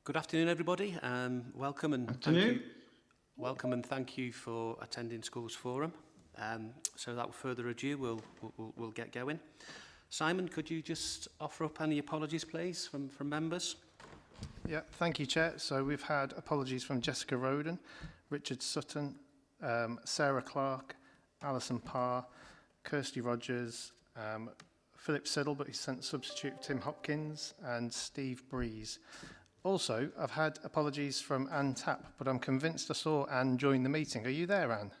Good afternoon, everybody. Welcome and thank you for attending Schools Forum. So without further ado, we'll get going. Simon, could you just offer up any apologies, please, from members? Yeah, thank you, Chair. So we've had apologies from Jessica Roden, Richard Sutton, Sarah Clark, Alison Parr, Kirsty Rogers, Philip Siddle, but he sent substitute Tim Hopkins, and Steve Breeze. Also, I've had apologies from Anne Tapp, but I'm convinced I saw Anne join the meeting. Are you there, Anne?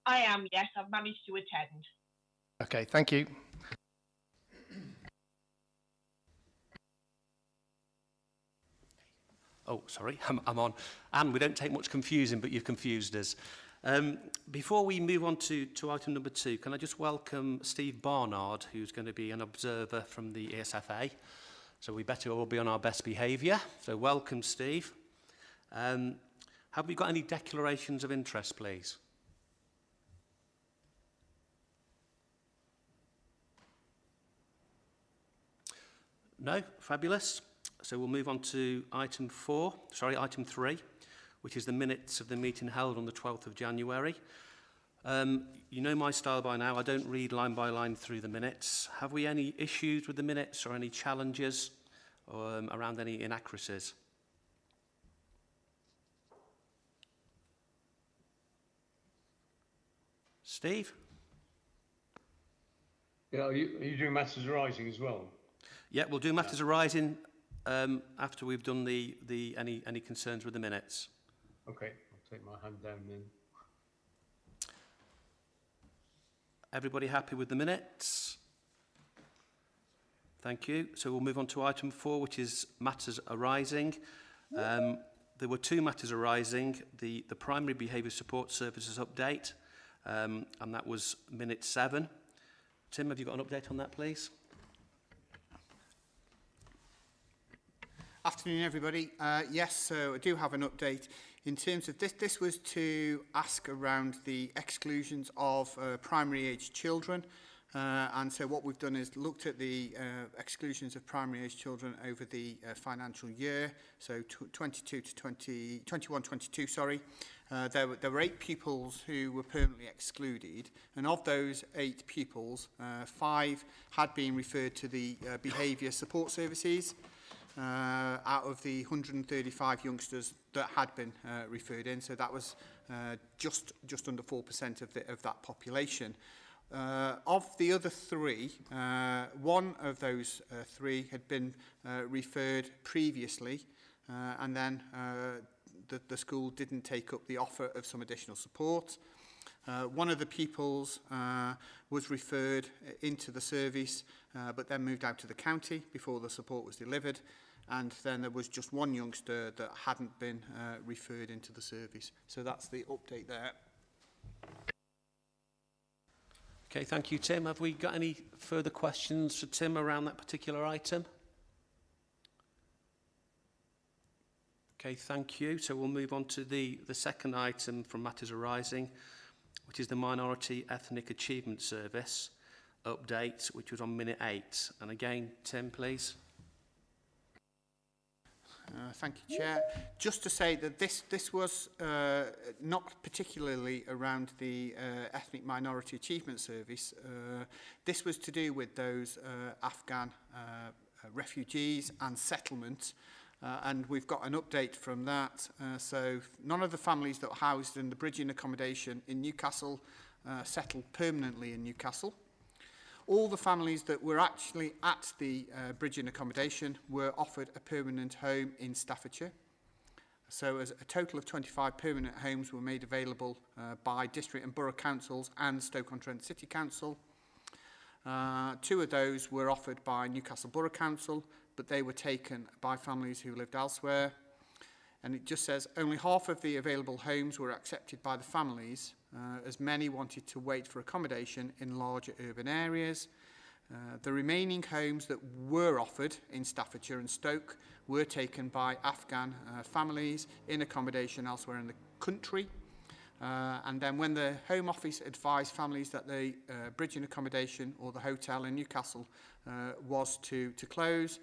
I am, yes. I've managed to attend. Okay, thank you. Oh, sorry, I'm on. Anne, we don't take much confusing, but you've confused us. Before we move on to item number 2, can I just welcome Steve Barnard, who's going to be an observer from the ESFA. So we better all be on our best behaviour. So welcome, Steve. Have we got any declarations of interest, please? No? Fabulous. So we'll move on to item 3, which is the minutes of the meeting held on the 12th of January. You know my style by now. I don't read line by line through the minutes. Have we any issues with the minutes or any challenges around any inaccuracies? Steve? Yeah, are you doing matters arising as well? Yeah, we'll do matters arising after we've done any concerns with the minutes. Okay, I'll take my hand down then. Everybody happy with the minutes? Thank you. So we'll move on to item 4, which is matters arising. There were 2 matters arising. The Primary Behaviour Support Services update, and that was minute 7. Tim, have you got an update on that, please? Afternoon, everybody. Yes, so I do have an update. In terms of this, this was to ask around the exclusions of primary age children. And so what we've done is looked at the exclusions of primary age children over the financial year, so 21-22, sorry. There were 8 pupils who were permanently excluded, and of those 8 pupils, 5 had been referred to the behaviour support services. Out of the 135 youngsters that had been referred in, so that was just under 4% of that population. Of the other 3, one of those 3 had been referred previously, and then the school didn't take up the offer of some additional support. One of the pupils was referred into the service, but then moved out to the county before the support was delivered. And then there was just 1 youngster that hadn't been referred into the service. So that's the update there. Okay, thank you, Tim. Have we got any further questions for Tim around that particular item? Okay, thank you. So we'll move on to the second item from Matters Arising, which is the Minority Ethnic Achievement Service update, which was on minute 8. And again, Tim, please. Thank you, Chair. Just to say that this was not particularly around the Ethnic Minority Achievement Service. This was to do with those Afghan refugees and settlement. And we've got an update from that. So none of the families that were housed in the bridging accommodation in Newcastle settled permanently in Newcastle. All the families that were actually at the bridging accommodation were offered a permanent home in Staffordshire. So as a total of 25 permanent homes were made available by district and borough councils and Stoke-on-Trent City Council. 2 of those were offered by Newcastle Borough Council, but they were taken by families who lived elsewhere. And it just says only half of the available homes were accepted by the families, as many wanted to wait for accommodation in larger urban areas. The remaining homes that were offered in Staffordshire and Stoke were taken by Afghan families in accommodation elsewhere in the country. And then when the Home Office advised families that the bridging accommodation or the hotel in Newcastle was to close,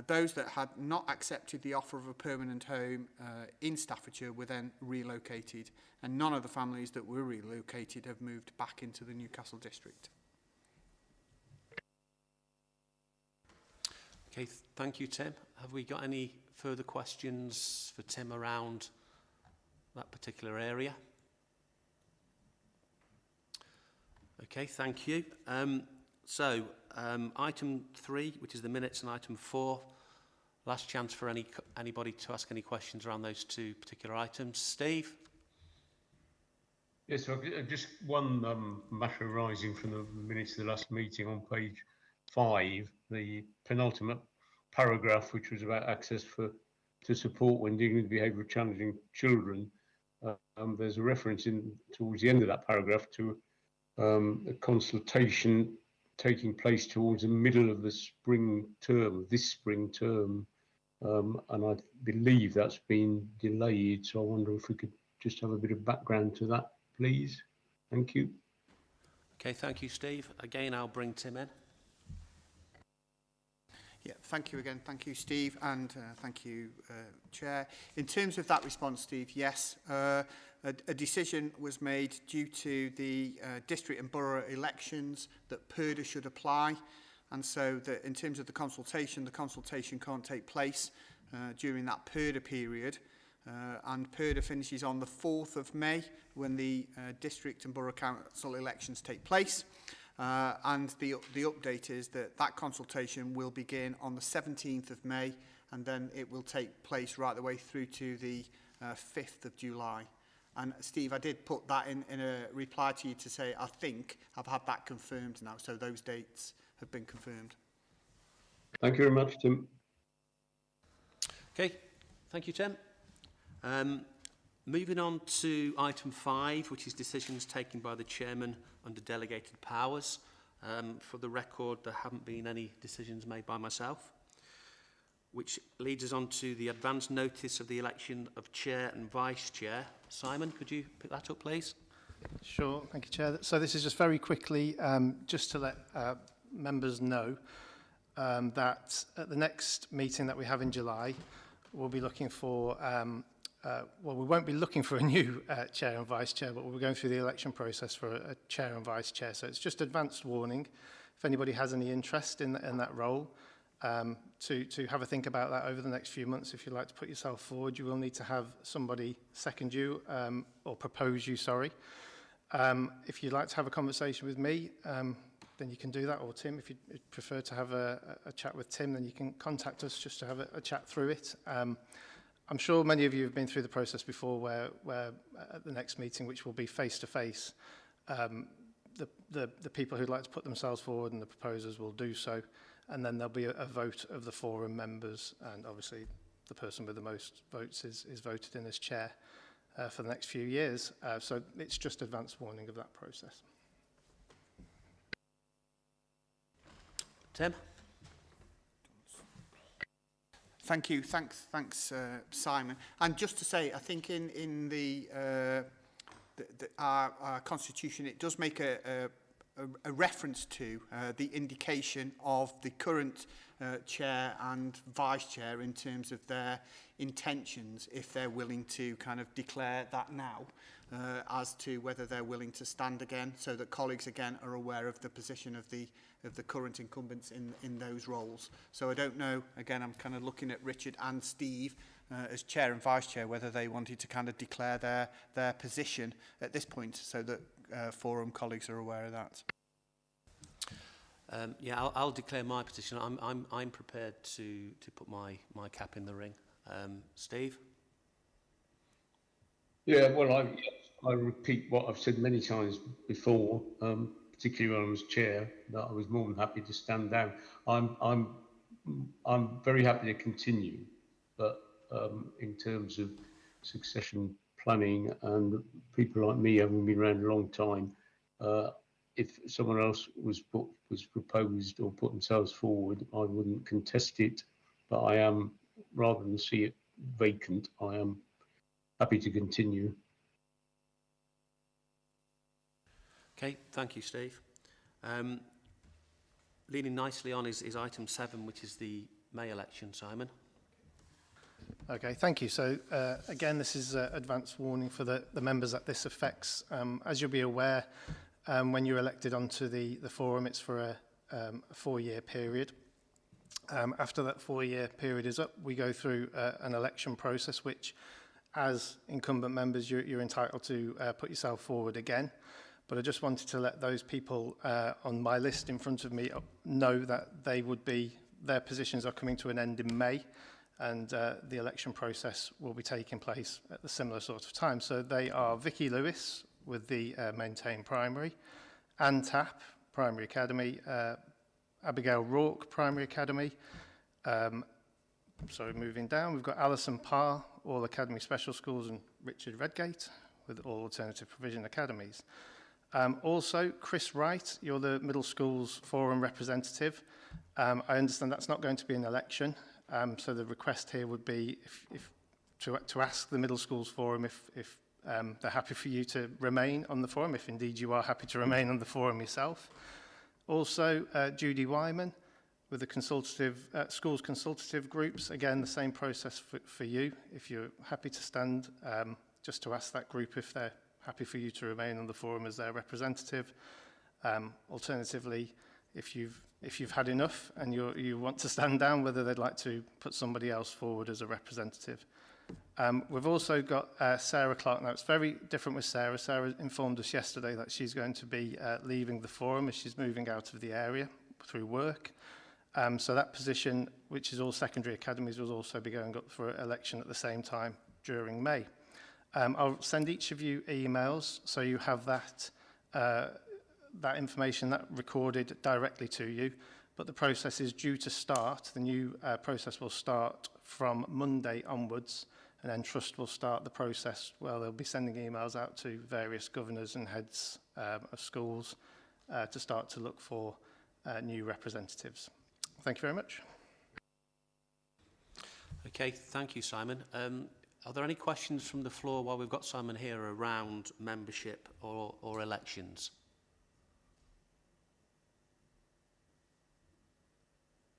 those that had not accepted the offer of a permanent home in Staffordshire were then relocated, and none of the families that were relocated have moved back into the Newcastle district. Okay, thank you, Tim. Have we got any further questions for Tim around that particular area? Okay, thank you. Item 3, which is the minutes, and item 4, last chance for anybody to ask any questions around those two particular items. Steve? Yes, so just one matter arising from the minutes of the last meeting on page 5, the penultimate paragraph, which was about access to support when dealing with behaviour of challenging children. There's a reference towards the end of that paragraph to a consultation taking place towards the middle of the spring term, this spring term, and I believe that's been delayed. So I wonder if we could just have a bit of background to that, please. Thank you. Okay, thank you, Steve. Again, I'll bring Tim in. Yeah, thank you again. Thank you, Steve, and thank you, Chair. In terms of that response, Steve, yes, a decision was made due to the district and borough elections that PERDA should apply, and so that in terms of the consultation can't take place during that PERDA period, and PERDA finishes on the 4th of May when the district and borough council elections take place. And the update is that consultation will begin on the 17th of May, and then it will take place right the way through to the 5th of July. And Steve, I did put that in a reply to you to say I think I've had that confirmed now, so those dates have been confirmed. Thank you very much, Tim. Okay, thank you, Tim. Moving on to item 5, which is decisions taken by the chairman under delegated powers. For the record, there haven't been any decisions made by myself, which leads us on to the advance notice of the election of chair and vice chair. Simon, could you pick that up, please? Sure, thank you, Chair. So this is just very quickly, just to let members know that at the next meeting that we have in July, we'll be looking for well, we won't be looking for a new chair and vice chair, but we'll be going through the election process for a chair and vice chair. So it's just advanced warning. If anybody has any interest in that role, to have a think about that over the next few months. If you'd like to put yourself forward, you will need to have somebody second you, or propose you, sorry. If you'd like to have a conversation with me, then you can do that, or Tim. If you'd prefer to have a chat with Tim, then you can contact us just to have a chat through it. I'm sure many of you have been through the process before where at the next meeting, which will be face-to-face, the people who'd like to put themselves forward and the proposers will do so, and then there'll be a vote of the forum members, and obviously the person with the most votes is voted in as chair for the next few years. So it's just advance warning of that process. Tim? Thank you. Thanks, Simon. And just to say, I think in our constitution, it does make a reference to the indication of the current chair and vice chair in terms of their intentions, if they're willing to kind of declare that now, as to whether they're willing to stand again, so that colleagues again are aware of the position of the current incumbents in those roles. So I don't know, again, I'm kind of looking at Richard and Steve as chair and vice chair, whether they wanted to kind of declare their position at this point, so that forum colleagues are aware of that. Yeah, I'll declare my position. I'm prepared to put my cap in the ring. Steve? Yeah, well, I repeat what I've said many times before, particularly when I was chair, that I was more than happy to stand down. I'm very happy to continue, but in terms of succession planning and people like me having been around a long time, if someone else was proposed or put themselves forward, I wouldn't contest it. But I am, rather than see it vacant, I am happy to continue. Okay, thank you, Steve. Leading nicely on is item 7, which is the May election, Simon. Okay, thank you. So again, this is advance warning for the members that this affects. As you'll be aware, when you're elected onto the forum, it's for a 4-year period. After that 4-year period is up, we go through an election process, which as incumbent members, you're entitled to put yourself forward again. But I just wanted to let those people on my list in front of me know that their positions are coming to an end in May, and the election process will be taking place at the similar sort of time. So they are Vicky Lewis with the Maintain Primary, Anne Tapp, Primary Academy, Abigail Rourke, Primary Academy. Moving down, we've got Alison Parr, All Academy Special Schools, and Richard Redgate with All Alternative Provision Academies. Also, Chris Wright, you're the Middle Schools Forum representative. I understand that's not going to be an election, so the request here would be to ask the Middle Schools Forum if they're happy for you to remain on the forum, if indeed you are happy to remain on the forum yourself. Also, Judy Wyman with the schools consultative groups. Again, the same process for you. If you're happy to stand, just to ask that group if they're happy for you to remain on the forum as their representative. Alternatively, if you've had enough and you want to stand down, whether they'd like to put somebody else forward as a representative. We've also got Sarah Clark. Now, it's very different with Sarah. Sarah informed us yesterday that she's going to be leaving the forum as she's moving out of the area through work. So that position, which is all secondary academies, will also be going up for election at the same time during May. I'll send each of you emails so you have that information that recorded directly to you. But the process is due to start. The new process will start from Monday onwards, and then Trust will start the process where they'll be sending emails out to various governors and heads of schools to start to look for new representatives. Thank you very much. Okay, thank you, Simon. Are there any questions from the floor while we've got Simon here around membership or elections?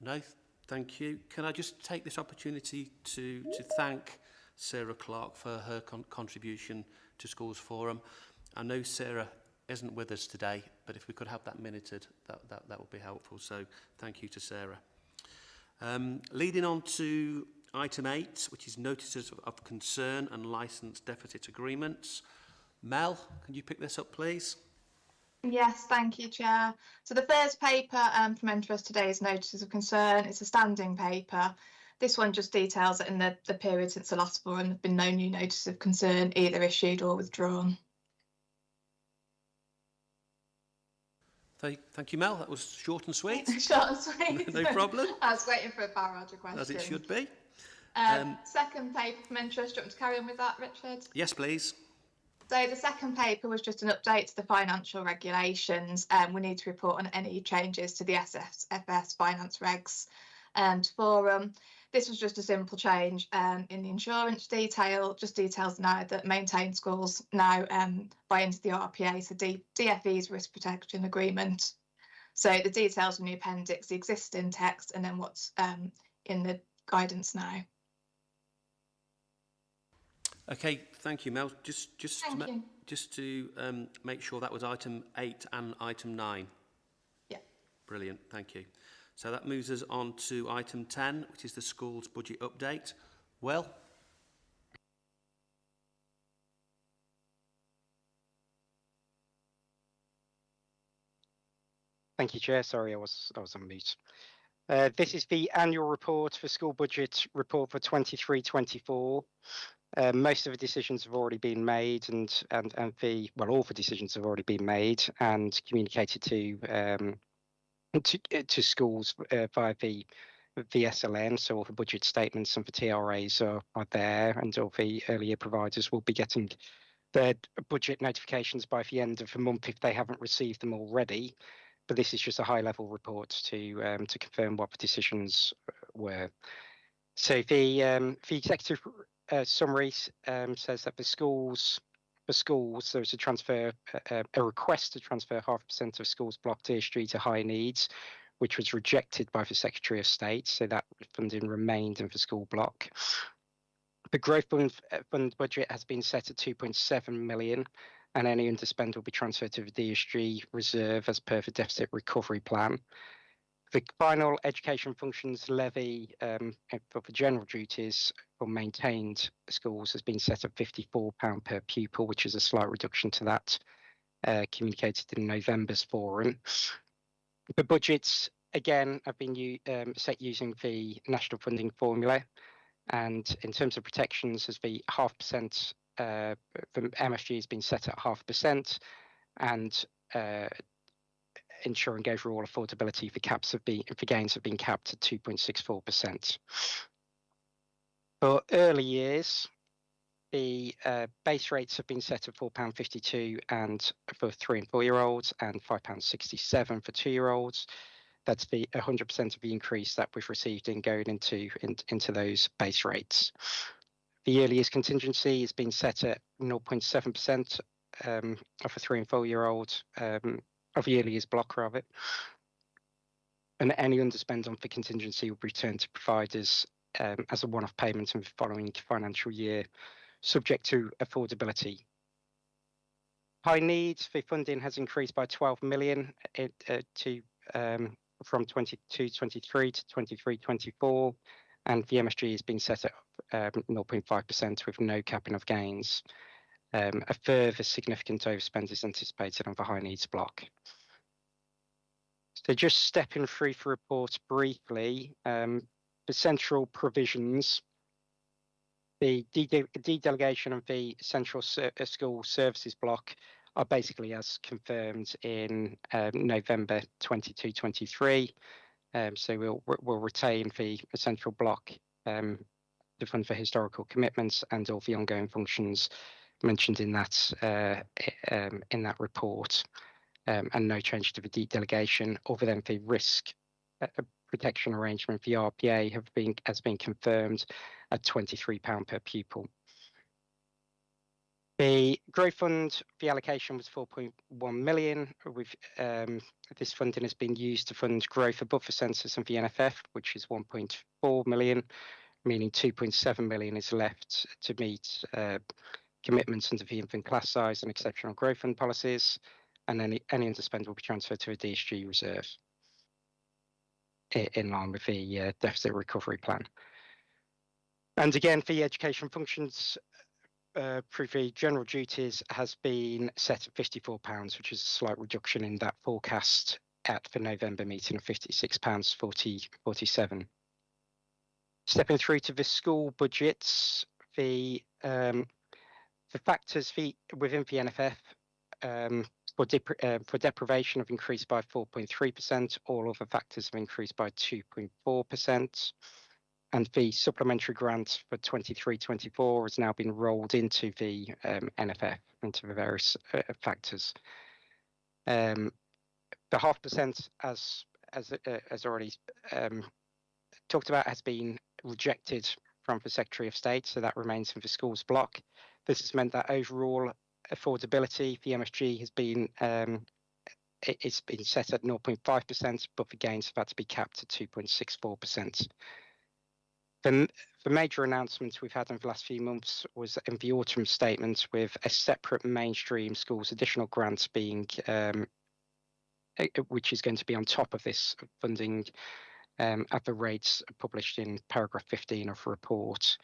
No, thank you. Can I just take this opportunity to thank Sarah Clark for her contribution to Schools Forum. I know Sarah isn't with us today, but if we could have that minuted, that would be helpful. So thank you to Sarah. Leading on to item 8, which is notices of concern and licence deficit agreements. Mel, can you pick this up, please? Yes, thank you, Chair. So the first paper from interest today is notices of concern. It's a standing paper. This one just details that in the period since the last forum, there have been no new notices of concern either issued or withdrawn. Thank you, Mel. That was short and sweet. Short and sweet. No problem. I was waiting for a barrage of questions. As it should be. Second paper from interest. Do you want to carry on with that, Richard? Yes, please. So the second paper was just an update to the financial regulations. We need to report on any changes to the SFS finance regs and forum. This was just a simple change in the insurance detail, just details now that Maintain Schools now buy into the RPA, so DFE's risk protection agreement. So the details in the appendix, the existing text, and then what's in the guidance now. Okay, thank you, Mel. Just to make sure that was item 8 and item 9. Yeah. Brilliant, thank you. So that moves us on to item 10, which is the school's budget update. Will? Thank you, Chair. Sorry, I was on mute. This is the annual report for school budget report for 23-24. Most of the decisions have already been made, and all the decisions have already been made and communicated to schools via the SLN. So all the budget statements and the TRAs are there, and all the earlier providers will be getting their budget notifications by the end of the month if they haven't received them already. But this is just a high-level report to confirm what the decisions were. So the executive summary says that the schools for schools, there was a request to transfer 0.5% of schools block tier 3 to high needs, which was rejected by the Secretary of State. So that funding remained in the school block. The growth fund budget has been set at 2.7 million, and any underspend will be transferred to the DSG reserve as per the deficit recovery plan. The final education functions levy for the general duties for maintained schools has been set at £54 per pupil, which is a slight reduction to that communicated in November's forum. The budgets, again, have been set using the national funding formula. And in terms of protections, as the 0.5%, the MFG has been set at 0.5%, and ensuring overall affordability for gains have been capped at 2.64%. For early years, the base rates have been set at £4.52 and for 3 and 4 year olds, and £5.67 for 2 year olds. That's the 100% of the increase that we've received in going into those base rates. The early years contingency has been set at 0.7% of a 3 and 4 year old of the early years block rather. And any underspend on the contingency will be returned to providers as a one-off payment in the following financial year, subject to affordability. High needs, the funding has increased by 12 million from 22-23 to 23-24, and the MSG has been set at 0.5% with no capping of gains. A further significant overspend is anticipated on the high needs block. So just stepping through the report briefly, the central provisions, the dedelegation of the central school services block are basically as confirmed in November 22-23. So we'll retain the central block, the fund for historical commitments, and all the ongoing functions mentioned in that report, and no change to the delegation other than the risk protection arrangement. The RPA has been confirmed at £23 per pupil. The growth fund, the allocation was 4.1 million. With this funding has been used to fund growth above the census and the NFF, which is 1.4 million, meaning 2.7 million is left to meet commitments under the infant class size and exceptional growth fund policies, and any underspend will be transferred to a DSG reserve in line with the deficit recovery plan. And again, for the education functions, for the general duties has been set at £54, which is a slight reduction in that forecast at the November meeting of £56.47. Stepping through to the school budgets, the factors within the NFF for deprivation have increased by 4.3%. All other factors have increased by 2.4%. And the supplementary grant for 23-24 has now been rolled into the NFF, into the various factors. The 0.5%, as already talked about, has been rejected from the Secretary of State, so that remains in the schools block. This has meant that overall affordability, the MSG has been it's been set at 0.5%, but the gains have had to be capped at 2.64%. The major announcements we've had in the last few months was in the autumn statement, with a separate mainstream schools additional grants being, which is going to be on top of this funding at the rates published in paragraph 15 of the report,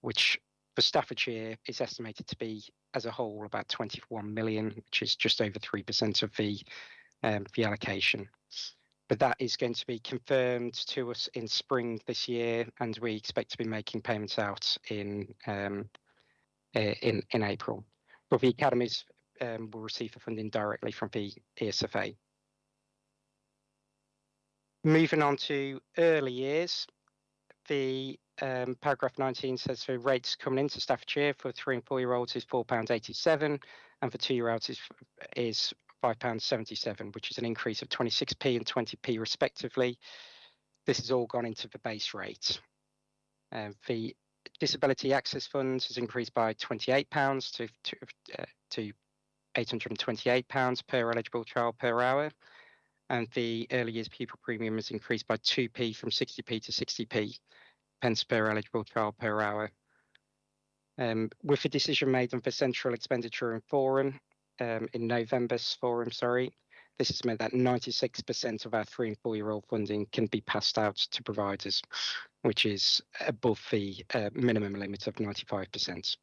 which for Staffordshire is estimated to be as a whole about 21 million, which is just over 3% of the allocation. But that is going to be confirmed to us in spring this year, and we expect to be making payments out in April. But the academies will receive the funding directly from the ESFA. Moving on to early years, the paragraph 19 says the rates coming into Staffordshire for 3 and 4 year olds is £4.87, and for 2 year olds is £5.77, which is an increase of 26p and 20p respectively. This has all gone into the base rate. The Disability Access Fund has increased by £28 to £828 per eligible child per hour, and the early years pupil premium has increased by 2p from 60p to 60p pence per eligible child per hour. With the decision made on the central expenditure and forum in November's forum, this has meant that 96% of our 3 and 4 year old funding can be passed out to providers, which is above the minimum limit of 95%.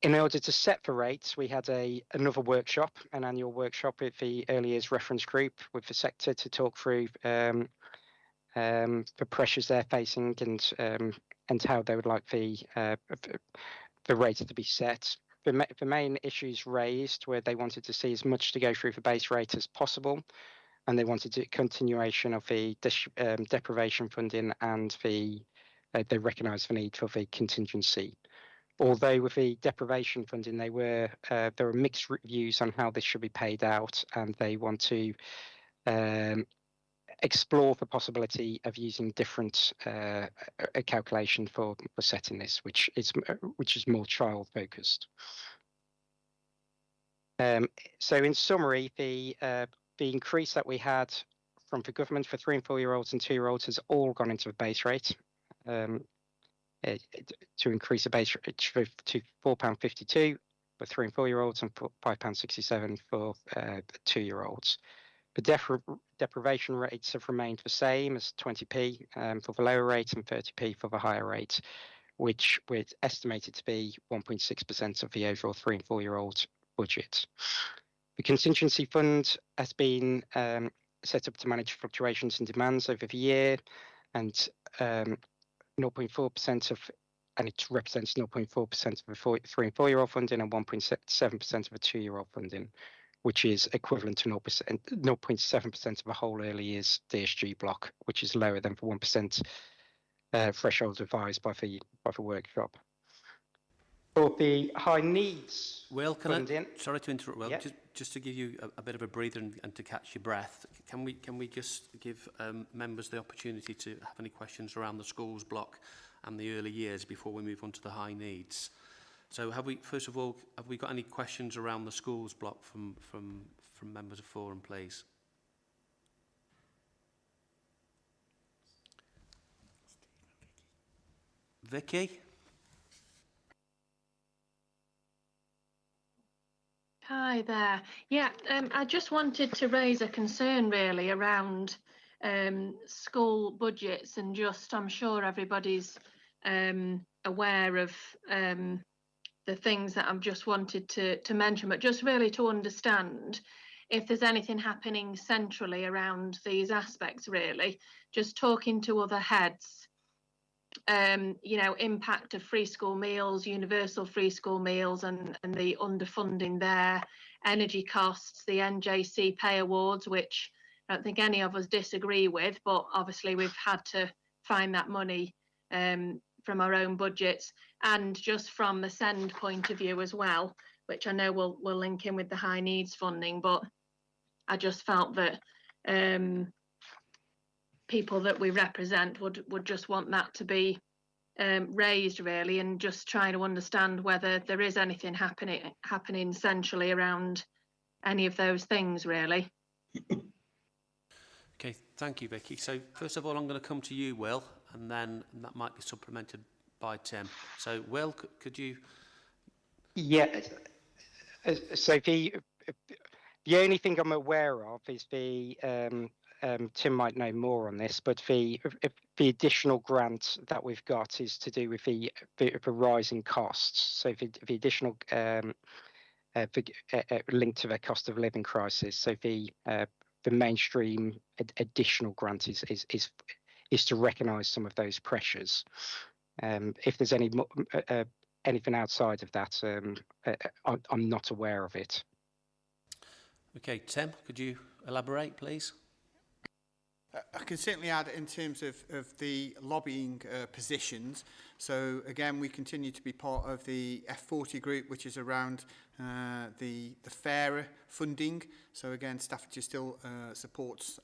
In order to set the rates, we had another workshop, an annual workshop with the early years reference group with the sector to talk through the pressures they're facing and how they would like the rates to be set. The main issues raised were they wanted to see as much to go through the base rate as possible, and they wanted a continuation of the deprivation funding, and they recognised the need for the contingency. Although with the deprivation funding, there were mixed views on how this should be paid out, and they want to explore the possibility of using different calculation for setting this, which is more child focused. So in summary, the increase that we had from the government for 3 and 4 year olds and 2 year olds has all gone into the base rate. To increase the base rate to £4.52 for 3 and 4 year olds and £5.67 for 2 year olds. The deprivation rates have remained the same as 20p for the lower rate and 30p for the higher rate, which we're estimated to be 1.6% of the overall 3 and 4 year old budget. The contingency fund has been set up to manage fluctuations in demands over the year, and 0.4% of, and it represents 0.4% of the 3 and 4 year old funding and 1.7% of the 2 year old funding, which is equivalent to 0.7% of the whole early years DSG block, which is lower than the 1% threshold advised by the workshop. For the high needs funding, sorry to interrupt, Will, yeah. just to give you a bit of a breather and to catch your breath, can we just give members the opportunity to have any questions around the schools block and the early years before we move on to the high needs? So first of all, have we got any questions around the schools block from members of forum, please? Vicky? Hi there. Yeah, I just wanted to raise a concern really around school budgets, and just I'm sure everybody's aware of the things that I've just wanted to mention, but just really to understand if there's anything happening centrally around these aspects, really. Just talking to other heads, you know, impact of free school meals, universal free school meals, and the underfunding there, energy costs, the NJC pay awards, which I don't think any of us disagree with, but obviously we've had to find that money from our own budgets, and just from the SEND point of view as well, which I know will link in with the high needs funding, but I just felt that people that we represent would just want that to be raised really, and just trying to understand whether there is anything happening centrally around any of those things really. Okay, thank you, Vicky. So first of all, I'm going to come to you, Will, and then that might be supplemented by Tim. So Will, could you? Yeah. So the only thing I'm aware of is the Tim might know more on this, but the additional grant that we've got is to do with the rising costs. So the additional linked to the cost of living crisis. So the mainstream additional grant is to recognise some of those pressures. If there's anything outside of that, I'm not aware of it. Okay, Tim, could you elaborate, please? I can certainly add in terms of the lobbying positions. So again, we continue to be part of the F40 group, which is around the fairer funding. So again, Staffordshire still supports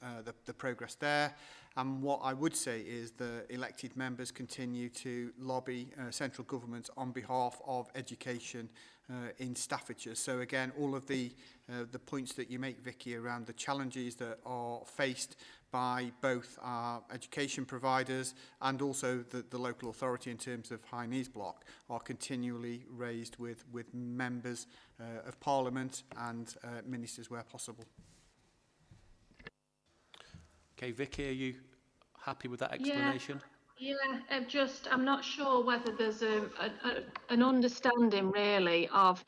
the progress there. And what I would say is the elected members continue to lobby central government on behalf of education in Staffordshire. So again, all of the points that you make, Vicky, around the challenges that are faced by both our education providers and also the local authority in terms of high needs block are continually raised with members of Parliament and ministers where possible. Okay, Vicky, are you happy with that explanation? Yeah, I'm not sure whether there's an understanding really of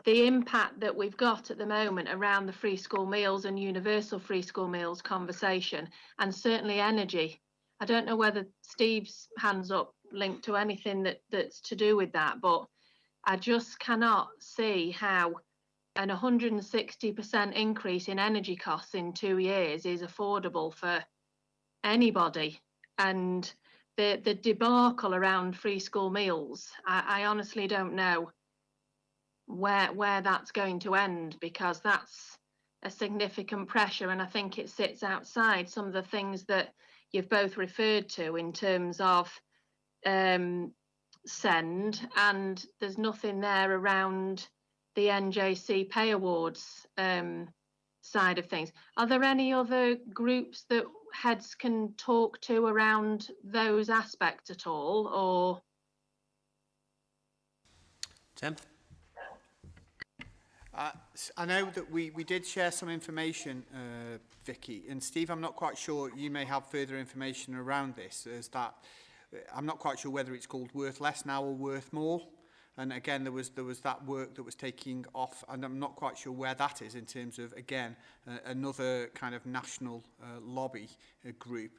the impact that we've got at the moment around the free school meals and universal free school meals conversation, and certainly energy. I don't know whether Steve's hands up linked to anything that's to do with that, but I just cannot see how an 160% increase in energy costs in 2 years is affordable for anybody. And the debacle around free school meals, I honestly don't know where that's going to end, because that's a significant pressure, and I think it sits outside some of the things that you've both referred to in terms of SEND, and there's nothing there around the NJC pay awards side of things. Are there any other groups that heads can talk to around those aspects at all, or? Tim? I know that we did share some information, Vicky, and Steve, I'm not quite sure, you may have further information around this, as that I'm not quite sure whether it's called Worth Less now or Worth More. And again, there was that work that was taking off, and I'm not quite sure where that is in terms of, again, another kind of national lobby group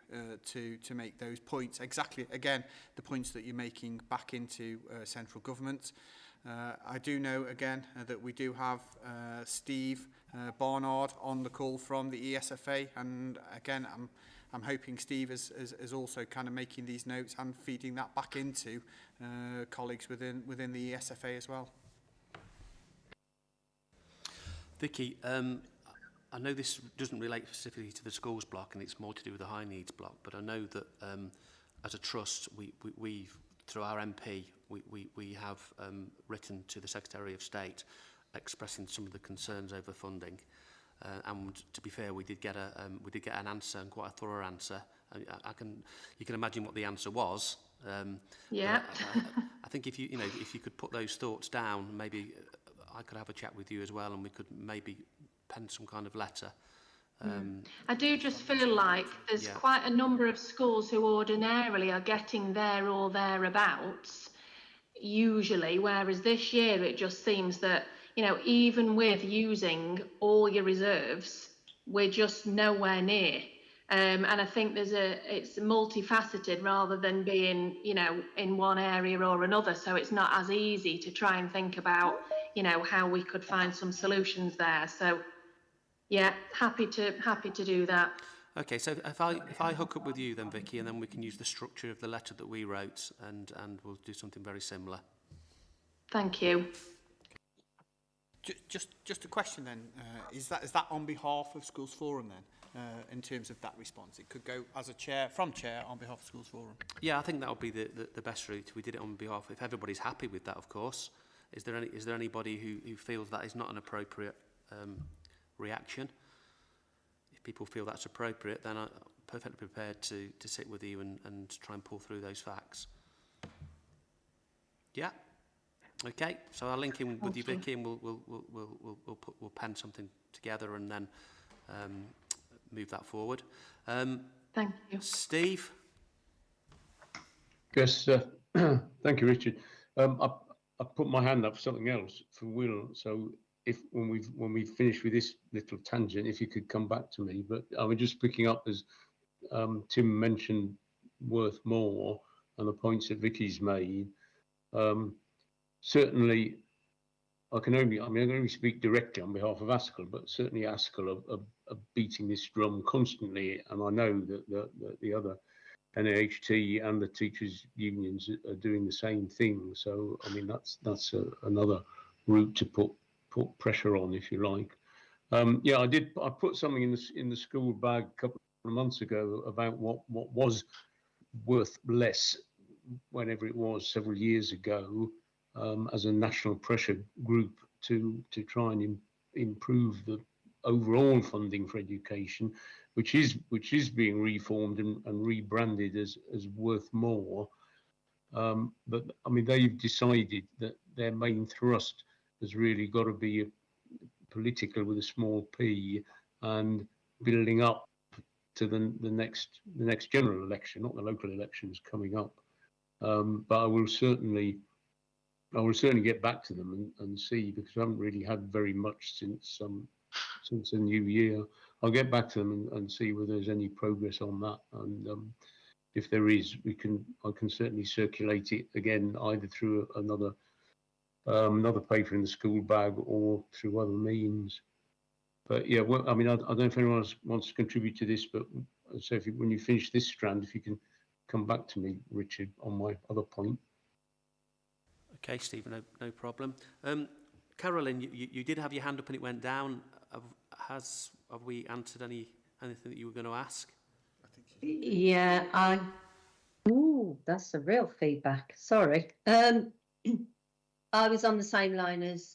to make those points. Exactly, again, the points that you're making back into central government. I do know, again, that we do have Steve Barnard on the call from the ESFA, and again, I'm hoping Steve is also kind of making these notes and feeding that back into colleagues within the ESFA as well. Vicky, I know this doesn't relate specifically to the schools block, and it's more to do with the high needs block, but I know that as a trust, we've through our MP, we have written to the Secretary of State expressing some of the concerns over funding. And to be fair, we did get an answer, and quite a thorough answer. You can imagine what the answer was. Yeah. I think if you could put those thoughts down, maybe I could have a chat with you as well, and we could maybe pen some kind of letter. I do just feel like there's quite a number of schools who ordinarily are getting there or thereabouts, usually, whereas this year it just seems that, you know, even with using all your reserves, we're just nowhere near. And I think it's multifaceted rather than being, you know, in one area or another. So it's not as easy to try and think about, you know, how we could find some solutions there. So yeah, happy to do that. Okay, so if I hook up with you then, Vicky, and then we can use the structure of the letter that we wrote, and we'll do something very similar. Thank you. Just a question then, is that on behalf of Schools Forum then, in terms of that response? It could go as a chair on behalf of Schools Forum. Yeah, I think that would be the best route. We did it on behalf, if everybody's happy with that, of course. Is there anybody who feels that is not an appropriate reaction? If people feel that's appropriate, then I'm perfectly prepared to sit with you and try and pull through those facts. Yeah. Okay, so I'll link in with you, Vicky, and we'll pen something together and then move that forward. Thank you, Steve. Yes, thank you, Richard. I put my hand up for something else for Will. So if when we finish with this little tangent, if you could come back to me. But I was just picking up as Tim mentioned, Worth More and the points that Vicky's made. Certainly, I can only speak directly on behalf of ASCL, but certainly ASCL are beating this drum constantly, and I know that the other NAHT and the teachers' unions are doing the same thing. So, I mean, that's another route to put pressure on, if you like. Yeah, I put something in the school bag a couple of months ago about what was worth less, whenever it was, several years ago, as a national pressure group to try and improve the overall funding for education, which is being reformed and rebranded as worth more. But I mean, they've decided that their main thrust has really got to be political with a small p, and building up to the next general election, not the local elections coming up. But I will certainly get back to them and see, because I haven't really had very much since the new year. I'll get back to them and see whether there's any progress on that, and if there is, I can certainly circulate it again, either through another paper in the school bag or through other means. But yeah, well, I mean, I don't know if anyone else wants to contribute to this, but so when you finish this strand, if you can come back to me, Richard, on my other point. Okay, Stephen, no problem. Carolyn, you did have your hand up and it went down. Have we answered anything that you were going to ask? Yeah, that's a real feedback. Sorry. I was on the same line as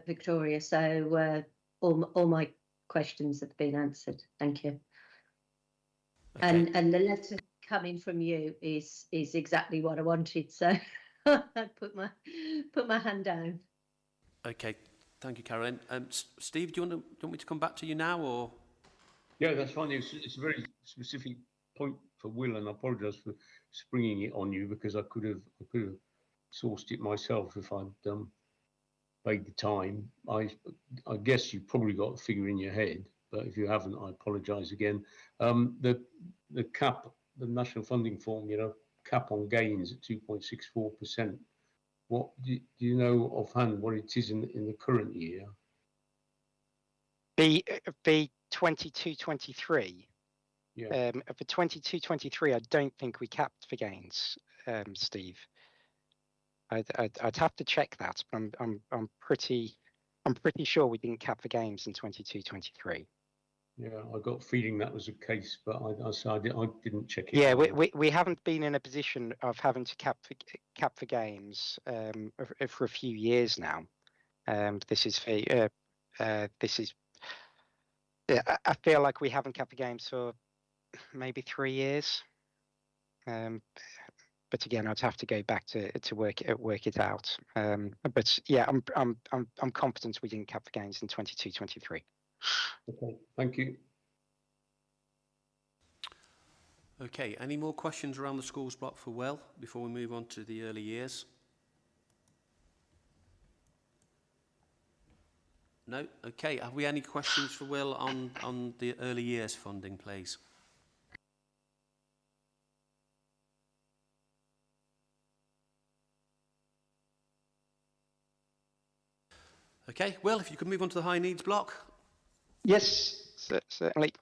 Victoria, so all my questions have been answered. Thank you. Okay. And the letter coming from you is exactly what I wanted. So I put my hand down. Okay, thank you, Carolyn. Steve, do you want me to come back to you now, or? Yeah, that's fine. It's a very specific point for Will, and I apologise for springing it on you, because I could have sourced it myself if I'd made the time. I guess you've probably got a figure in your head, but if you haven't, I apologise again. The cap, the national funding formula cap on gains at 2.64%. What do you know offhand what it is in the current year? The 22-23. Yeah. For 22-23, I don't think we capped for gains, Steve. I'd have to check that, but I'm pretty sure we didn't cap for games in 22-23. Yeah, I got a feeling that was the case, but I didn't check it. Yeah, we haven't been in a position of having to cap for games for a few years now. This is I feel like we haven't capped for games for maybe 3 years. But again, I'd have to go back to work it out. But yeah, I'm confident we didn't cap for gains in 22-23. Okay, thank you. Okay, any more questions around the schools block for Will before we move on to the early years? No? Okay, have we any questions for Will on the early years funding, please? Okay, Will, if you could move on to the high needs block. Yes, certainly.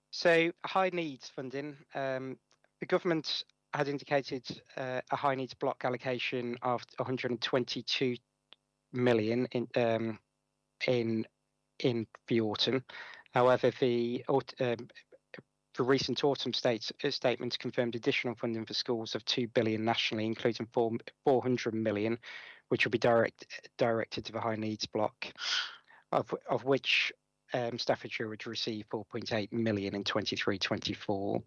So high needs funding, the government had indicated a high needs block allocation of 122 million in the autumn. However, the recent autumn statement confirmed additional funding for schools of 2 billion nationally, including 400 million, which will be directed to the high needs block, of which Staffordshire would receive 4.8 million in 23-24,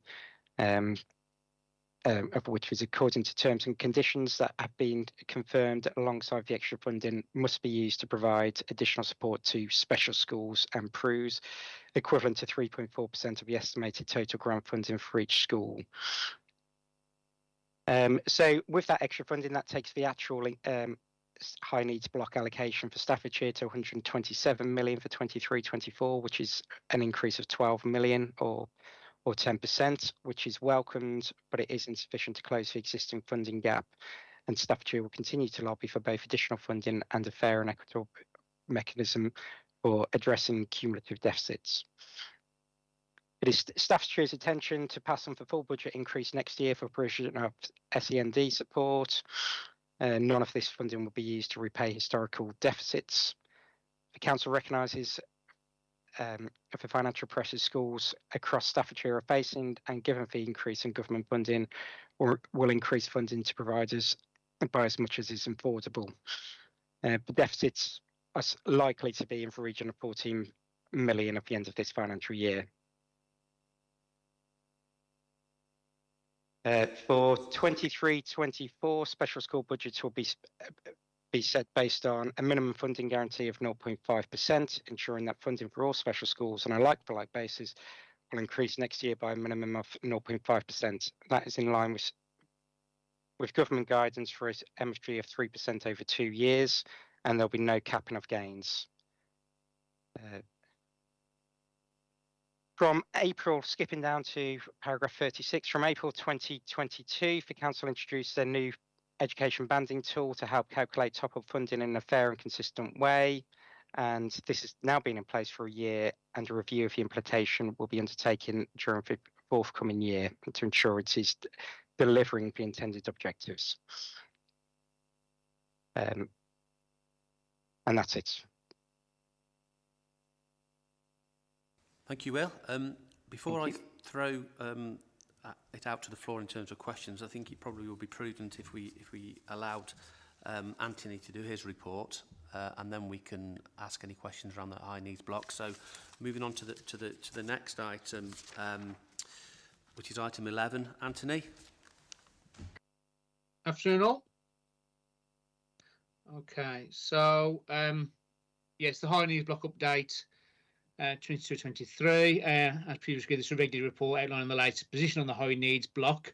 of which is according to terms and conditions that have been confirmed alongside the extra funding must be used to provide additional support to special schools and PRUs, equivalent to 3.4% of the estimated total grant funding for each school. So with that extra funding, that takes the actual high needs block allocation for Staffordshire to 127 million for 23-24, which is an increase of 12 million or 10%, which is welcomed, but it is insufficient to close the existing funding gap. and Staffordshire will continue to lobby for both additional funding and a fair and equitable mechanism for addressing cumulative deficits. It is Staffordshire's intention to pass on the full budget increase next year for provision of SEND support. None of this funding will be used to repay historical deficits. The council recognises the financial pressures schools across Staffordshire are facing, and given the increase in government funding, will increase funding to providers by as much as is affordable. The deficits are likely to be in the region of 14 million at the end of this financial year. For 23-24, special school budgets will be set based on a minimum funding guarantee of 0.5%, ensuring that funding for all special schools on a like-for-like basis will increase next year by a minimum of 0.5%. That is in line with government guidance for an MFG of 3% over 2 years, and there'll be no capping of gains. From April, skipping down to paragraph 36, from April 2022, the council introduced a new education banding tool to help calculate top-up funding in a fair and consistent way. And this has now been in place for a year, and a review of the implementation will be undertaken during the forthcoming year to ensure it is delivering the intended objectives. And that's it. Thank you, Will. Before I throw it out to the floor in terms of questions, I think it probably would be prudent if we allowed Anthony to do his report, and then we can ask any questions around the high needs block. So, moving on to the next item, which is item 11. Anthony. Afternoon, all. Okay, so yes, the high needs block update. 22-23, as previously, this is a regular report outlining the latest position on the high needs block.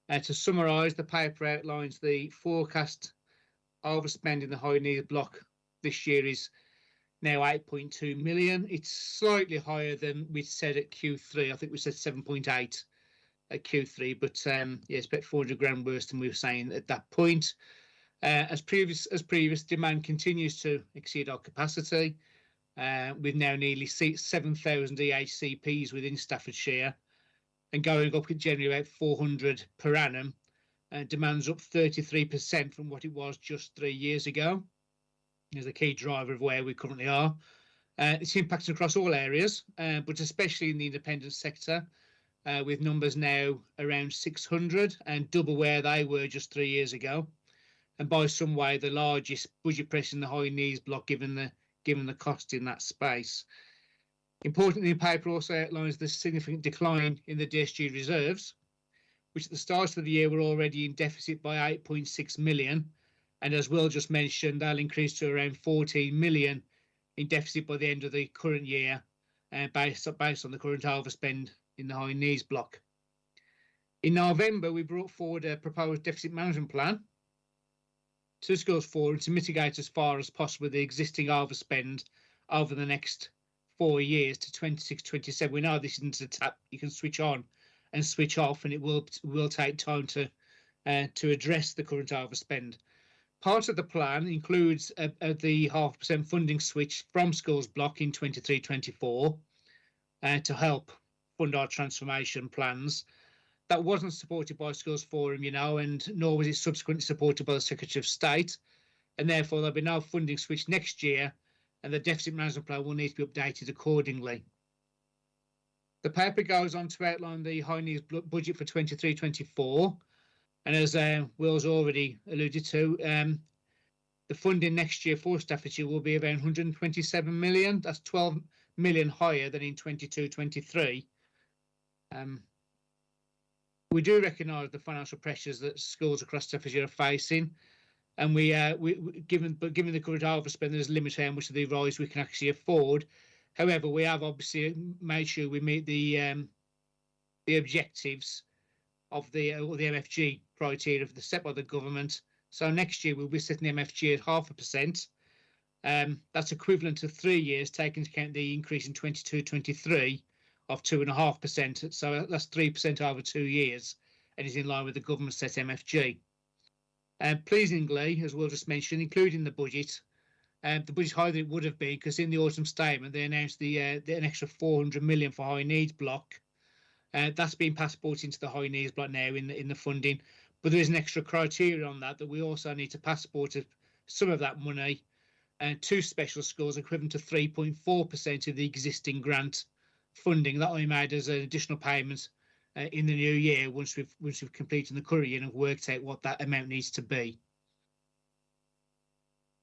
To summarise, the paper outlines the forecast overspend in the high needs block this year is now 8.2 million. It's slightly higher than we said at Q3. I think we said 7.8 at Q3, but yeah, it's about 400 grand worse than we were saying at that point. As previous, demand continues to exceed our capacity. With now nearly 7,000 EHCPs within Staffordshire, and going up generally about 400 per annum. Demand's up 33% from what it was just 3 years ago. Is a key driver of where we currently are. It's impacting across all areas, but especially in the independent sector, with numbers now around 600 and double where they were just 3 years ago. And by some way, the largest budget pressure in the high needs block, given the cost in that space. Importantly, the paper also outlines the significant decline in the DSG reserves, which at the start of the year were already in deficit by 8.6 million. And as Will just mentioned, they'll increase to around 14 million in deficit by the end of the current year, based on the current overspend in the high needs block. In November, we brought forward a proposed deficit management plan to Schools Forum to mitigate as far as possible the existing overspend over the next 4 years to 26-27. We know this isn't a tap you can switch on and switch off, and it will take time to address the current overspend. Part of the plan includes the 0.5% funding switch from schools block in 23-24 to help fund our transformation plans. That wasn't supported by Schools Forum, and nor was it subsequently supported by the Secretary of State. And therefore, there'll be no funding switch next year, and the deficit management plan will need to be updated accordingly. The paper goes on to outline the high needs budget for 23-24. And as Will's already alluded to, the funding next year for Staffordshire will be around 127 million. That's 12 million higher than in 22-23. We do recognise the financial pressures that schools across Staffordshire are facing, and given the current overspend, there's a limit to how much of the rise we can actually afford. However, we have obviously made sure we meet the objectives of the MFG criteria set by the government. So next year we'll be setting the MFG at 0.5%. That's equivalent to 3 years, taking into account the increase in 22-23 of 2.5%. So that's 3% over 2 years, and is in line with the government set MFG. Pleasingly, as we'll just mention, including the budget higher than it would have been, because in the autumn statement they announced an extra 400 million for high needs block. That's been passported into the high needs block now in the funding, but there is an extra criteria on that we also need to passport some of that money to special schools, equivalent to 3.4% of the existing grant funding that I made as an additional payment in the new year once we've completed the current year and worked out what that amount needs to be.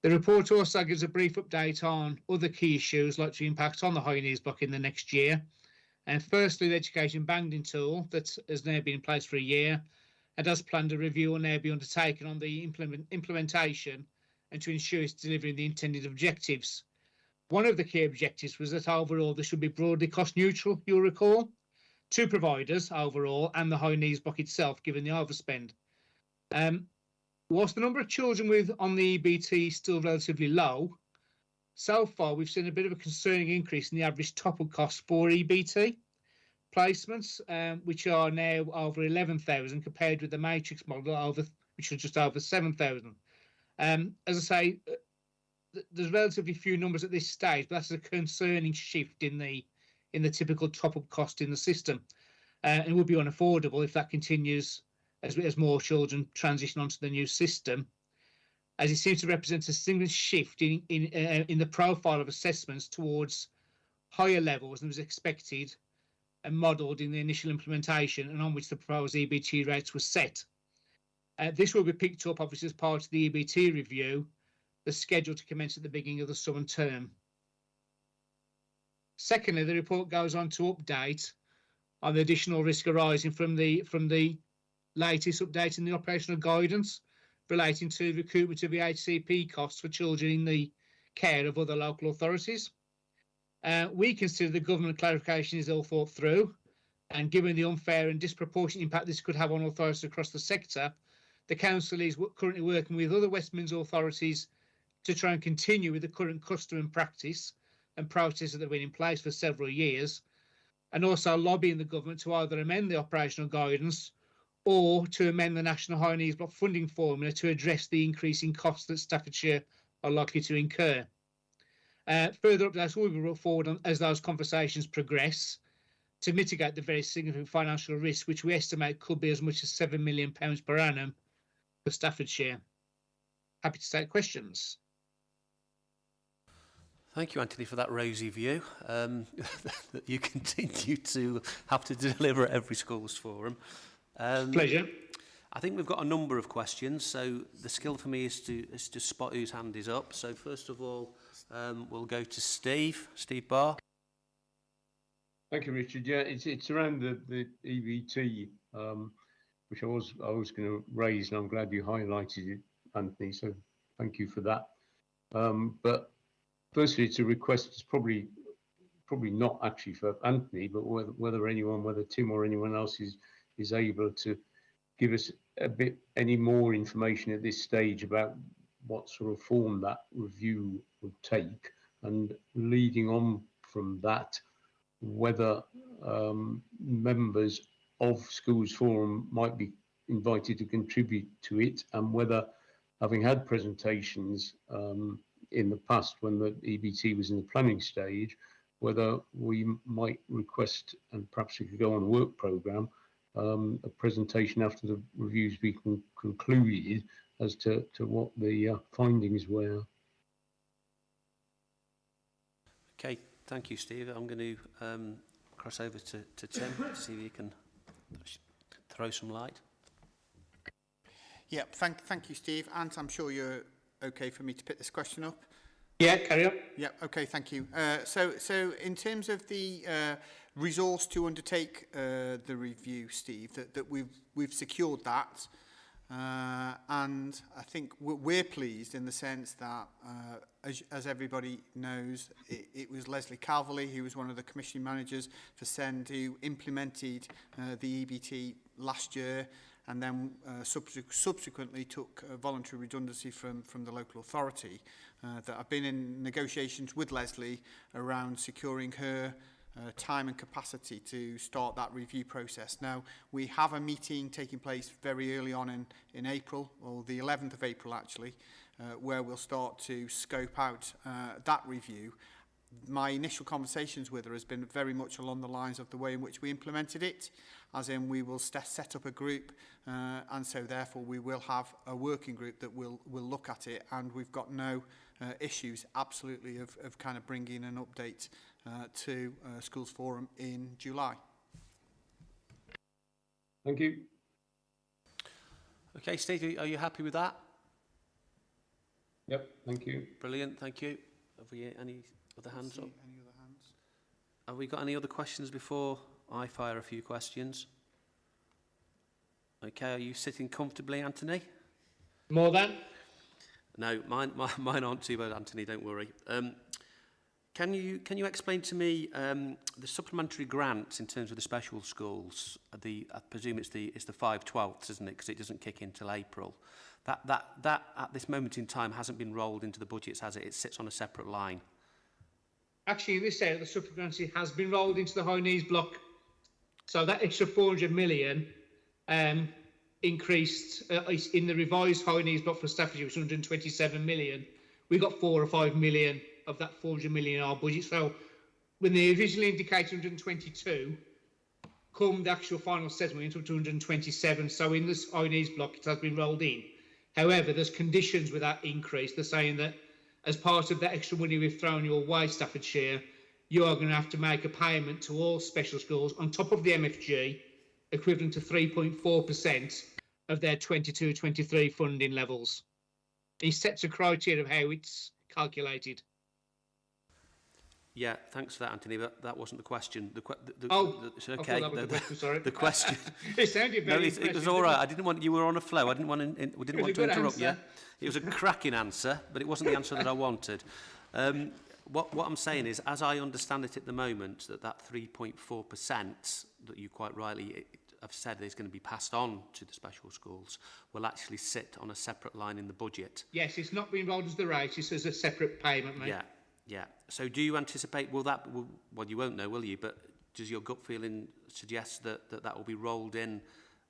The report also gives a brief update on other key issues likely to impact on the high needs block in the next year. And firstly, the education banding tool that has now been in place for a year, and as planned, a review will now be undertaken on the implementation and to ensure it's delivering the intended objectives. One of the key objectives was that overall there should be broadly cost neutral, you'll recall, to providers overall and the high needs block itself, given the overspend. Whilst the number of children on the EBT is still relatively low, so far we've seen a bit of a concerning increase in the average top-up cost for EBT placements, which are now over 11,000 compared with the matrix model which is just over 7,000. As I say, there's relatively few numbers at this stage, but that's a concerning shift in the typical top-up cost in the system. And it would be unaffordable if that continues as more children transition onto the new system, as it seems to represent a significant shift in the profile of assessments towards higher levels than was expected and modelled in the initial implementation and on which the proposed EBT rates were set. This will be picked up, obviously, as part of the EBT review, that's scheduled to commence at the beginning of the summer term. Secondly, the report goes on to update on the additional risk arising from the latest update in the operational guidance relating to recoupment of the HCP costs for children in the care of other local authorities. We consider the government clarification is all thought through, and given the unfair and disproportionate impact this could have on authorities across the sector, the Council is currently working with other West Midlands authorities to try and continue with the current custom and practice and processes that have been in place for several years, and also lobbying the government to either amend the operational guidance or to amend the National High Needs Block funding formula to address the increasing costs that Staffordshire are likely to incur. Further updates will be brought forward as those conversations progress to mitigate the very significant financial risk, which we estimate could be as much as £7 million per annum for Staffordshire. Happy to take questions. Thank you, Anthony, for that rosy view that you continue to have to deliver at every schools forum. Pleasure. I think we've got a number of questions, so the skill for me is to spot whose hand is up. So first of all, we'll go to Steve Barr. Thank you, Richard. Yeah, it's around the EBT, which I was going to raise, and I'm glad you highlighted it, Anthony. So thank you for that. But firstly, it's a request. It's probably not actually for Anthony, but whether Tim or anyone else is able to give us any more information at this stage about what sort of form that review would take, and leading on from that, whether members of Schools Forum might be invited to contribute to it, and whether, having had presentations in the past when the EBT was in the planning stage, whether we might request, and perhaps we could go on a work programme, a presentation after the reviews be concluded as to what the findings were. Okay, thank you, Steve. I'm going to cross over to Tim to see if he can throw some light. Yeah, thank you, Steve. And I'm sure you're okay for me to pick this question up. Yeah, carry on. Yeah, okay, thank you. So in terms of the resource to undertake the review, Steve, that we've secured that, and I think we're pleased in the sense that, as everybody knows, it was Leslie Calverley, who was one of the commissioning managers for SEND, who implemented the EBT last year, and then subsequently took voluntary redundancy from the local authority. That I've been in negotiations with Leslie around securing her time and capacity to start that review process. Now, we have a meeting taking place very early on in April, or the 11th of April actually, where we'll start to scope out that review. My initial conversations with her has been very much along the lines of the way in which we implemented it, as in we will set up a group, and so therefore we will have a working group that will look at it, and we've got no issues absolutely of kind of bringing an update to Schools Forum in July. Thank you. Okay, Steve, are you happy with that? Yep, thank you. Brilliant, thank you. Have we any other hands up? Any other hands? Have we got any other questions before I fire a few questions? Okay, are you sitting comfortably, Anthony? More than? No, mine aren't too bad, Anthony, don't worry. Can you explain to me the supplementary grants in terms of the special schools? I presume it's the 5/12, isn't it? Because it doesn't kick in till April. That at this moment in time hasn't been rolled into the budgets, has it? It sits on a separate line. Actually, in this area, the supplementary has been rolled into the high needs block. So that extra 400 million increased in the revised high needs block for Staffordshire, which was 127 million. We got 4 or 5 million of that 400 million in our budget. So when they originally indicated 122, come the actual final settlement into 227. So in this high needs block, it has been rolled in. However, there's conditions with that increase. They're saying that as part of that extra money we've thrown your way, Staffordshire, you are going to have to make a payment to all special schools on top of the MFG, equivalent to 3.4% of their 22-23 funding levels. He sets a criteria of how it's calculated. Yeah, thanks for that, Anthony, but that wasn't the question. Okay. I thought that was the question, sorry. The question. It sounded very it was all right. I didn't want you were on a flow. I didn't want to interrupt you. Answer. It was a cracking answer, but it wasn't the answer that I wanted. What I'm saying is, as I understand it at the moment, that 3.4% that you quite rightly have said is going to be passed on to the special schools will actually sit on a separate line in the budget. Yes, it's not being rolled as the rate, it's as a separate payment, mate. Yeah. So do you anticipate, well, you won't know, will you? But does your gut feeling suggest that will be rolled in?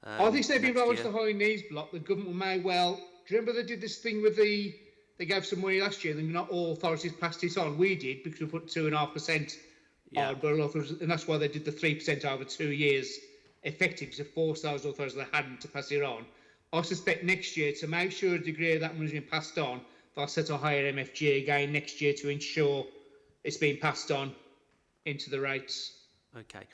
I think they've been rolled to the high needs block. The government may well. Do you remember they did this thing with they gave some money last year and not all authorities passed it on? We did because we put 2.5% on, but and that's why they did the 3% over 2 years effective to force those authorities that hadn't to pass it on. I suspect next year, to make sure a degree of that money has been passed on, they'll set a higher MFG again next year to ensure it's being passed on into the rates. Okay.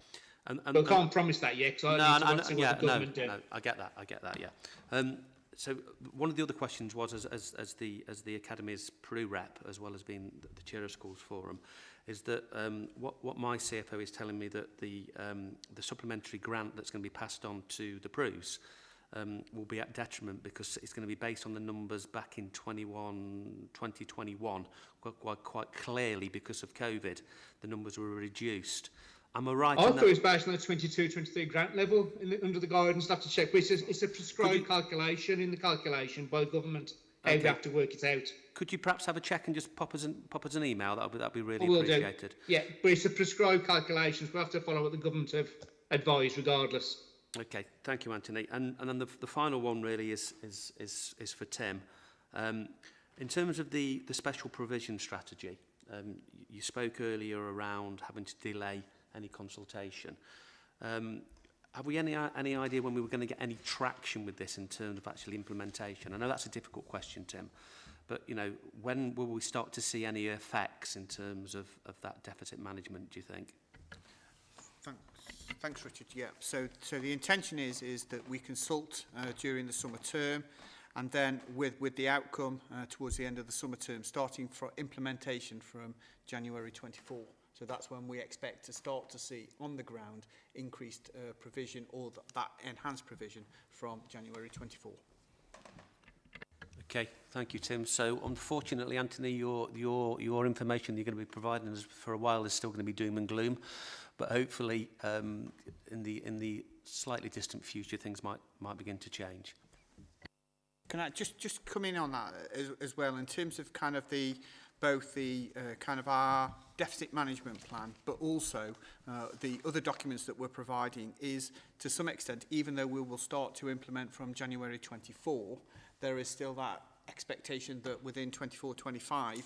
But I can't promise that yet, because I need to see what the government do. No, I get that, yeah. So one of the other questions was, as the Academy's Peru rep, as well as being the chair of Schools Forum, is that what my CFO is telling me that the supplementary grant that's going to be passed on to the Perus will be at detriment because it's going to be based on the numbers back in 2021, quite clearly because of COVID, the numbers were reduced. Am I right? I thought it was based on the 22-23 grant level under the guidance. I have to check, but it's a prescribed calculation in the calculation by the government. How you have to work it out. Could you perhaps have a check and just pop us an email? That'd be really appreciated. Yeah, but it's a prescribed calculation. So we have to follow what the government have advised, regardless. Okay, thank you, Anthony. And then the final one really is for Tim. In terms of the special provision strategy, you spoke earlier around having to delay any consultation. Have we any idea when we were going to get any traction with this in terms of actual implementation? I know that's a difficult question, Tim, but when will we start to see any effects in terms of that deficit management, do you think? Thanks, Richard. Yeah. So the intention is that we consult during the summer term, and then with the outcome towards the end of the summer term, starting for implementation from January 24. So that's when we expect to start to see on the ground increased provision or that enhanced provision from January 24. Okay, thank you, Tim. So unfortunately, Anthony, your information you're going to be providing us for a while is still going to be doom and gloom, but hopefully in the slightly distant future things might begin to change. Can I just come in on that as well in terms of kind of the both the kind of our deficit management plan, but also the other documents that we're providing is, to some extent, even though we will start to implement from January 24, there is still that expectation that within 24-25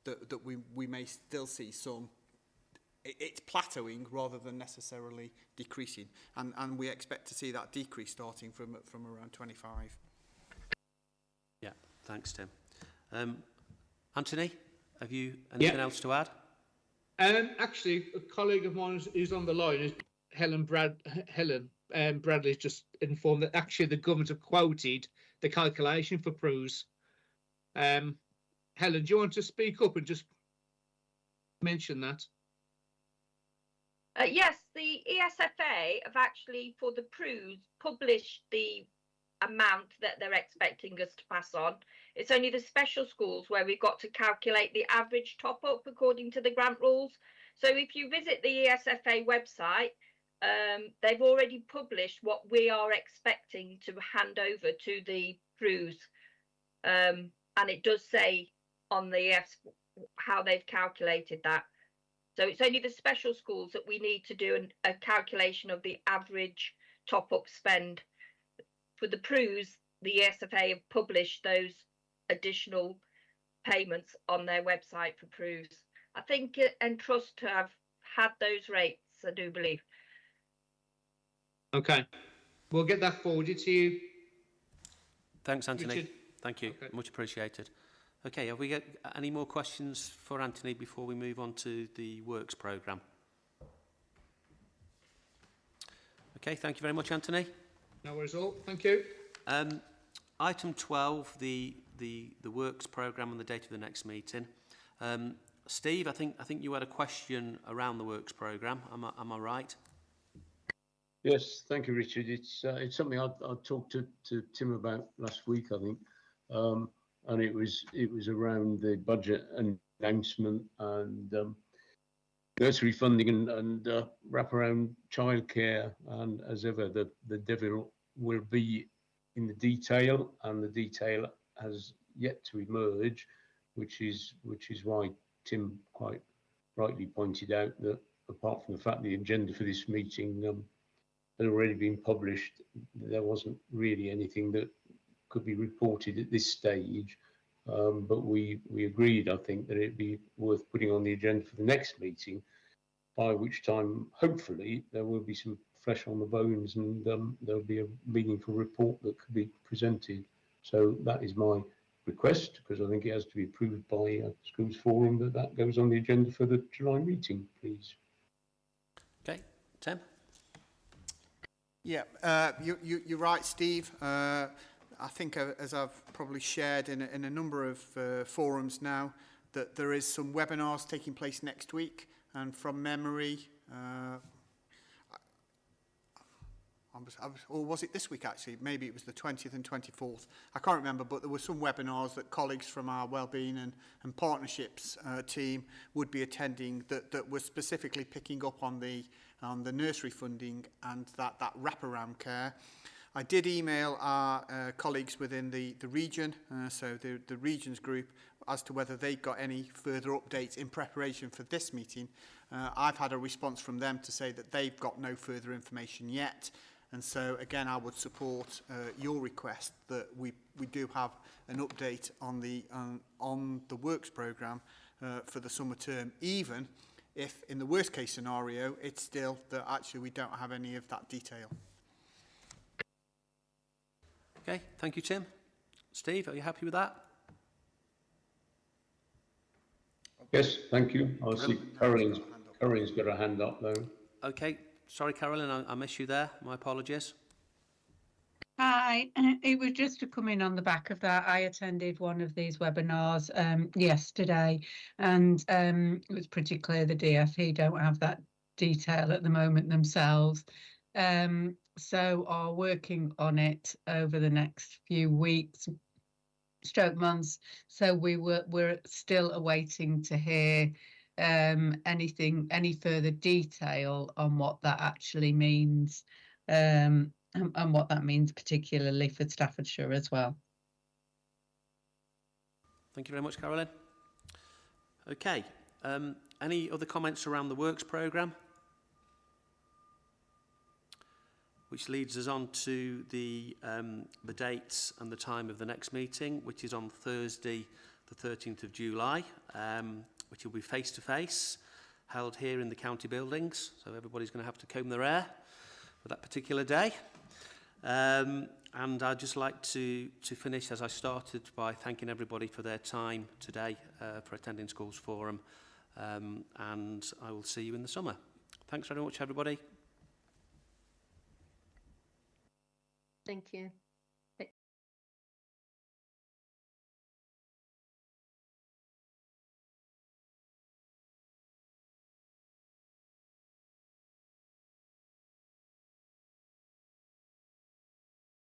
that we may still see some, it's plateauing rather than necessarily decreasing, and we expect to see that decrease starting from around 25. Yeah, thanks, Tim. Anthony, have you anything else to add? Actually, a colleague of mine who's on the line is Helen Bradley's just informed that actually the government have quoted the calculation for PRUs. Helen, do you want to speak up and just mention that? Yes, the ESFA have actually, for the PRUs, published the amount that they're expecting us to pass on. It's only the special schools where we've got to calculate the average top up according to the grant rules. So if you visit the ESFA website, they've already published what we are expecting to hand over to the PRUs. And it does say on the how they've calculated that. So it's only the special schools that we need to do a calculation of the average top up spend. For the PRUs, the ESFA have published those additional payments on their website for PRUs. I think Entrust have had those rates, I do believe. Okay, we'll get that forwarded to you. Thanks, Anthony. Richard. Thank you. Okay. Much appreciated. Okay, have we got any more questions for Anthony before we move on to the works programme? Okay, thank you very much, Anthony. No worries at all. Thank you. Item 12, the works programme and the date of the next meeting. Steve, I think you had a question around the works programme. Am I right? Yes, thank you, Richard. It's something I talked to Tim about last week, I think, and it was around the budget announcement and nursery funding and wraparound childcare, and as ever, the devil will be in the detail, and the detail has yet to emerge, which is why Tim quite rightly pointed out that apart from the fact the agenda for this meeting had already been published, there wasn't really anything that could be reported at this stage. But we agreed, I think, that it'd be worth putting on the agenda for the next meeting, by which time, hopefully, there will be some flesh on the bones and there'll be a meaningful report that could be presented. So that is my request, because I think it has to be approved by Schools Forum, that goes on the agenda for the July meeting, please. Okay, Tim? Yeah, you're right, Steve. I think, as I've probably shared in a number of forums now, that there is some webinars taking place next week, and from memory, or was it this week actually? Maybe it was the 20th and 24th. I can't remember, but there were some webinars that colleagues from our Wellbeing and Partnerships team would be attending that were specifically picking up on the nursery funding and that wraparound care. I did email our colleagues within the region, so the regions group, as to whether they got any further updates in preparation for this meeting. I've had a response from them to say that they've got no further information yet. And so, again, I would support your request that we do have an update on the works programme for the summer term, even if, in the worst case scenario, it's still that actually we don't have any of that detail. Okay, thank you, Tim. Steve, are you happy with that? Yes, thank you. I see Caroline's got a hand up, though. Okay, sorry, Carolyn, I missed you there. My apologies. Hi, it was just to come in on the back of that. I attended one of these webinars yesterday, and it was pretty clear the DfE don't have that detail at the moment themselves. So are working on it over the next few weeks, months. So we're still awaiting to hear any further detail on what that actually means, and what that means particularly for Staffordshire as well. Thank you very much, Carolyn. Okay, any other comments around the works programme? Which leads us on to the dates and the time of the next meeting, which is on Thursday, the 13th of July, which will be face-to-face, held here in the county buildings. So everybody's going to have to comb their hair for that particular day. And I'd just like to finish, as I started, by thanking everybody for their time today for attending Schools Forum. And I will see you in the summer. Thanks very much, everybody. Thank you.